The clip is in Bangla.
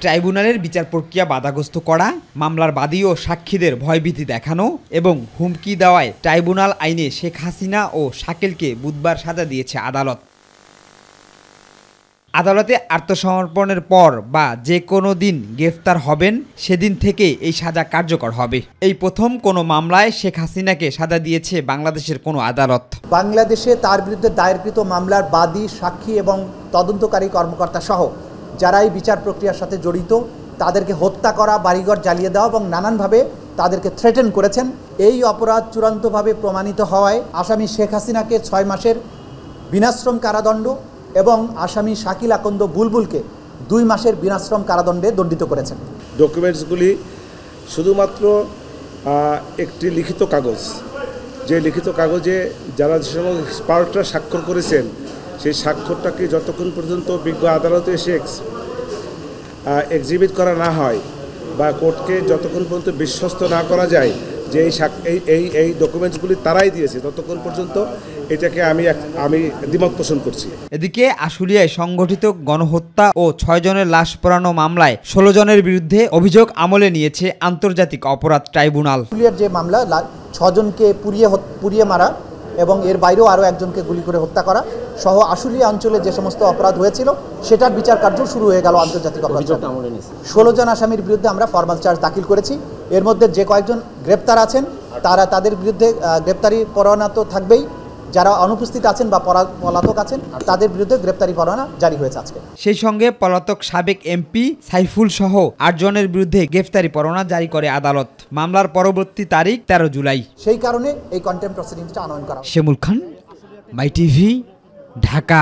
ট্রাইব্যুনালের বিচার প্রক্রিয়া বাধাগ্রস্ত করা, মামলার বাদী ও সাক্ষীদের ভয়ভীতি দেখানো এবং হুমকি দেওয়ায় ট্রাইব্যুনাল আইনে শেখ হাসিনা ও শাকিলকে বুধবার সাজা দিয়েছে আদালত। আদালতে আত্মসমর্পণের পর বা যে কোনো দিন গ্রেফতার হবেন সেদিন থেকে এই সাজা কার্যকর হবে। এই প্রথম কোনো মামলায় শেখ হাসিনাকে সাজা দিয়েছে বাংলাদেশের কোনো আদালত। বাংলাদেশে তার বিরুদ্ধে দায়েরকৃত মামলার বাদী, সাক্ষী এবং তদন্তকারী কর্মকর্তা সহ যারাই বিচার প্রক্রিয়ার সাথে জড়িত তাদেরকে হত্যা করা, বাড়িঘর জ্বালিয়ে দেওয়া এবং নানানভাবে তাদেরকে থ্রেটেন করেছেন। এই অপরাধ চূড়ান্তভাবে প্রমাণিত হওয়ায় আসামি শেখ হাসিনাকে 6 মাসের বিনাশ্রম কারাদণ্ড এবং আসামি শাকিল আকন্দ বুলবুলকে 2 মাসের বিনাশ্রম কারাদণ্ডে দণ্ডিত করেছেন। ডকুমেন্টসগুলি শুধুমাত্র একটি লিখিত কাগজ, যে লিখিত কাগজে যারা যে সময় স্পার্কটা স্বাক্ষর করেছেন সেই স্বাক্ষরটাকে যতক্ষণ পর্যন্ত বিজ্ঞ আদালতে এসে এক্সিবিট করা না হয় বা কোর্টকে যতক্ষণ পর্যন্ত বিশ্বস্ত না করা যায় যে এই ডকুমেন্টসগুলি তারাই দিয়েছে ততক্ষণ পর্যন্ত এটাকে আমি দ্বিমত পোষণ করছি। এদিকে আশুলিয়ায় সংগঠিত গণহত্যা ও 6 জনের লাশ পোড়ানো মামলায় 16 জনের বিরুদ্ধে অভিযোগ আমলে নিয়েছে আন্তর্জাতিক অপরাধ ট্রাইব্যুনাল। আশুলিয়ার যে মামলা 6 জনকে পুড়িয়ে মারা এবং এর বাইরেও আরও একজনকে গুলি করে হত্যা করা সহ আশুলিয়া অঞ্চলে যে সমস্ত অপরাধ হয়েছিল সেটার বিচার কার্য শুরু হয়ে গেল আন্তর্জাতিক অপরাধ। 16 জন আসামির বিরুদ্ধে আমরা ফরমাল চার্জ দাখিল করেছি। এর মধ্যে যে কয়েকজন গ্রেপ্তার আছেন তাদের বিরুদ্ধে গ্রেপ্তারি পরোয়ানা তো থাকবেই, যারা অনুপস্থিত আছেন বা পলাতক আছেন তাদের বিরুদ্ধে গ্রেপ্তারি পরোয়ানা জারি হয়েছে আজকে। সেই সঙ্গে পলাতক সাবেক এমপি সাইফুল সহ 8 জনের বিরুদ্ধে গ্রেফতারি পরোয়ানা জারি করে আদালত। মামলার পরবর্তী তারিখ 13 জুলাই। সেই কারণে এই কন্টেম্প প্রসিডিংসটা আনয়ন করা। শিমুল খান, মাই টিভি, ঢাকা।